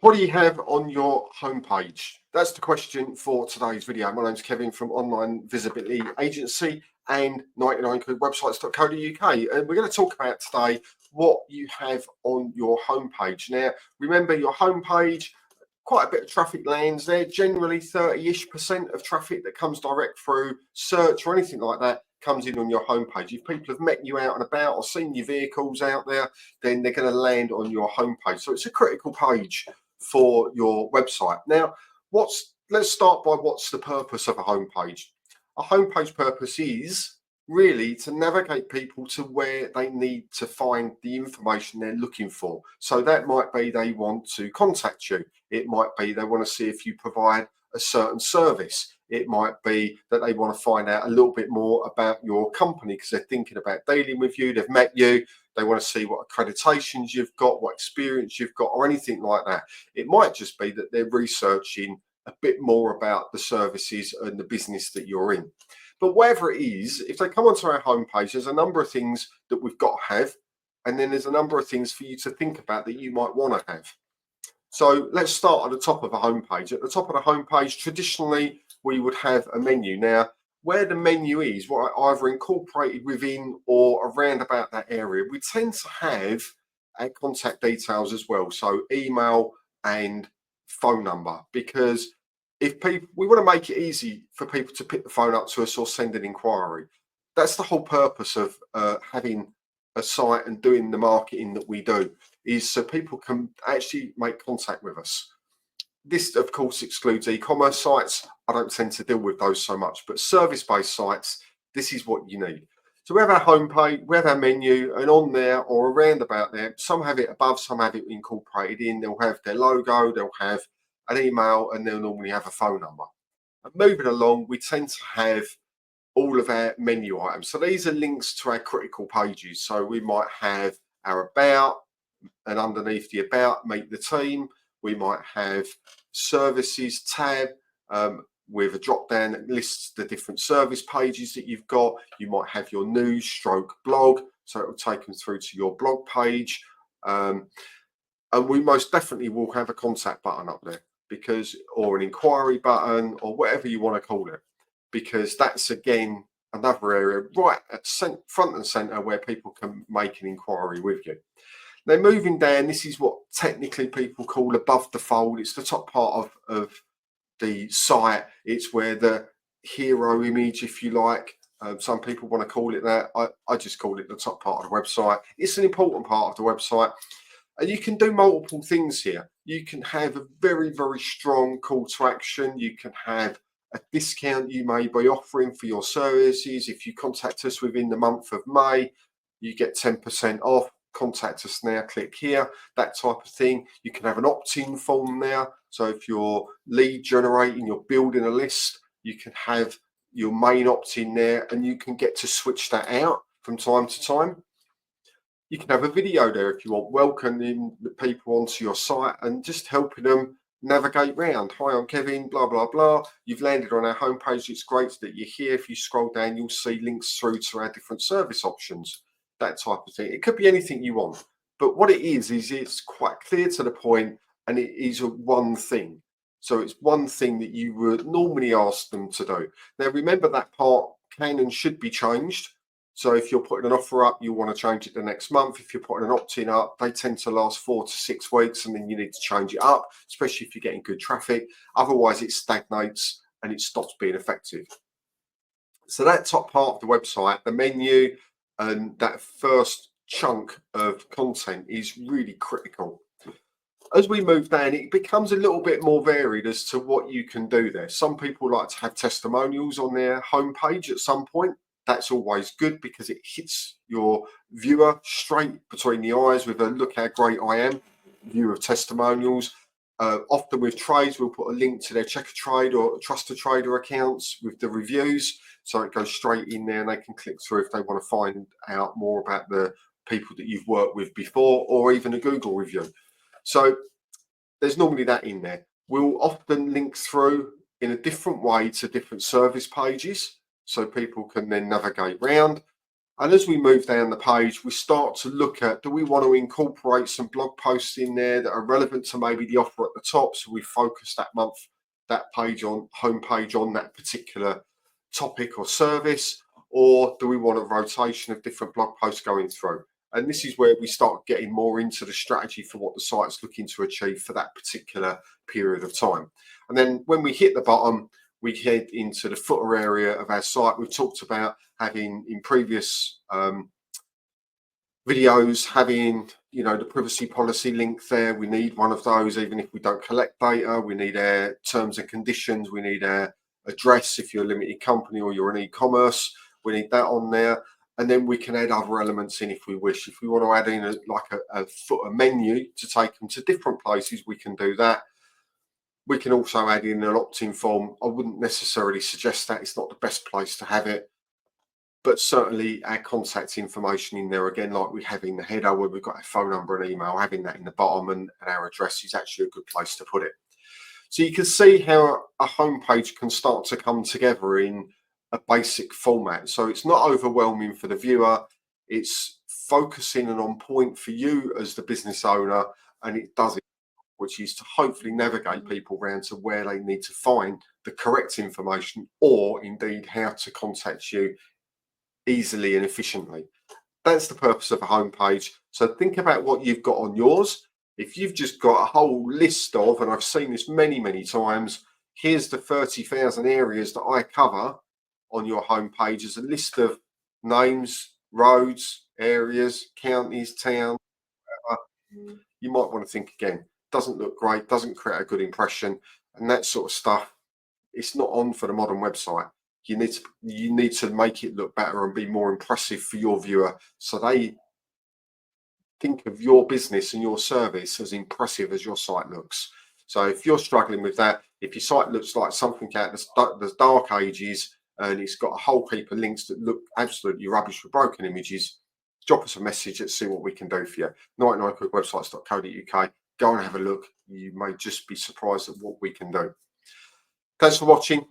What do you have on your homepage? That's the question for today's video. My name's Kevin from Online Visibility Agency and 99quidwebsites.co.uk, and we're going to talk about today what you have on your homepage. Now, remember your homepage, quite a bit of traffic lands there, generally 30-ish% of traffic that comes direct through search or anything like that comes in on your homepage. If people have met you out and about or seen your vehicles out there, then they're going to land on your homepage. So it's a critical page for your website. Now, let's start by what's the purpose of a homepage. A homepage purpose is really to navigate people to where they need to find the information they're looking for. So that might be they want to contact you. It might be they want to see if you provide a certain service. It might be that they want to find out a little bit more about your company because they're thinking about dealing with you, they've met you, they want to see what accreditations you've got, what experience you've got, or anything like that. It might just be that they're researching a bit more about the services and the business that you're in. But whatever it is, if they come onto our homepage, there's a number of things that we've got to have, and then there's a number of things for you to think about that you might want to have. So let's start at the top of a homepage. At the top of the homepage, traditionally, we would have a menu. Now, where the menu is, what either incorporated within or around about that area, we tend to have our contact details as well. So email and phone number, because we want to make it easy for people to pick the phone up to us or send an inquiry. That's the whole purpose of having a site and doing the marketing that we do, is so people can actually make contact with us. This, of course, excludes e-commerce sites. I don't tend to deal with those so much, but service-based sites, this is what you need. So we have our homepage, we have our menu, and on there or around about there, some have it above, some have it incorporated in. They'll have their logo, they'll have an email, and they'll normally have a phone number. And moving along, we tend to have all of our menu items. So these are links to our critical pages. So we might have our about, and underneath the about, meet the team. We might have services tab with a drop down that lists the different service pages that you've got. You might have your news stroke blog, so it will take them through to your blog page. And we most definitely will have a contact button up there, because, or an inquiry button, or whatever you want to call it, because that's again another area right at front and center where people can make an inquiry with you. Now, moving down, this is what technically people call above the fold. It's the top part of the site. It's where the hero image, if you like. Some people want to call it that. I just call it the top part of the website. It's an important part of the website. And you can do multiple things here. You can have a very, very strong call to action. You can have a discount you may be offering for your services. If you contact us within the month of May, you get 10% off. Contact us now, click here, that type of thing. You can have an opt-in form now. So if you're lead generating, you're building a list, you can have your main opt-in there, and you can get to switch that out from time to time. You can have a video there if you want, welcoming the people onto your site and just helping them navigate round. Hi, I'm Kevin, blah, blah, blah. You've landed on our homepage. It's great that you're here. If you scroll down, you'll see links through to our different service options, that type of thing. It could be anything you want, but what it is it's quite clear to the point, and it is a one thing. So it's one thing that you would normally ask them to do. Now, remember that part can and should be changed. So if you're putting an offer up, you want to change it the next month. If you're putting an opt-in up, they tend to last 4 to 6 weeks, and then you need to change it up, especially if you're getting good traffic. Otherwise, it stagnates and it stops being effective. So that top part of the website, the menu, and that first chunk of content is really critical. As we move down, it becomes a little bit more varied as to what you can do there. Some people like to have testimonials on their homepage at some point. That's always good because it hits your viewer straight between the eyes with a look how great I am view of testimonials. Often with trades, we'll put a link to their Checker Trade or Trusted Trader accounts with the reviews. So it goes straight in there and they can click through if they want to find out more about the people that you've worked with before, or even a Google review. So there's normally that in there. We'll often link through in a different way to different service pages so people can then navigate round. And as we move down the page, we start to look at, do we want to incorporate some blog posts in there that are relevant to maybe the offer at the top, so we focus that month, that page on homepage on that particular topic or service, or do we want a rotation of different blog posts going through? And this is where we start getting more into the strategy for what the site's looking to achieve for that particular period of time. And then when we hit the bottom, we head into the footer area of our site. We've talked about having in previous videos, having, you know, the privacy policy link there. We need one of those, even if we don't collect data. We need our terms and conditions. We need our address if you're a limited company or you're an e-commerce. We need that on there. And then we can add other elements in if we wish. If we want to add in a footer menu to take them to different places, we can do that. We can also add in an opt-in form. I wouldn't necessarily suggest that. It's not the best place to have it, but certainly our contact information in there, again, like we have in the header where we've got our phone number and email, having that in the bottom and our address is actually a good place to put it. So you can see how a homepage can start to come together in a basic format. So it's not overwhelming for the viewer. It's focusing and on point for you as the business owner, and it does it, which is to hopefully navigate people around to where they need to find the correct information, or indeed how to contact you easily and efficiently. That's the purpose of a homepage. So think about what you've got on yours. If you've just got a whole list of, and I've seen this many times, here's the 30,000 areas that I cover on your homepage as a list of names, roads, areas, counties, towns, whatever. You might want to think again. Doesn't look great, doesn't create a good impression, and that sort of stuff. It's not on for the modern website. You need to make it look better and be more impressive for your viewer, so they think of your business and your service as impressive as your site looks. So if you're struggling with that, if your site looks like something out of the dark ages and it's got a whole heap of links that look absolutely rubbish with broken images, drop us a message. Let's see what we can do for you. 99quickwebsites.co.uk. Go and have a look. You may just be surprised at what we can do. Thanks for watching.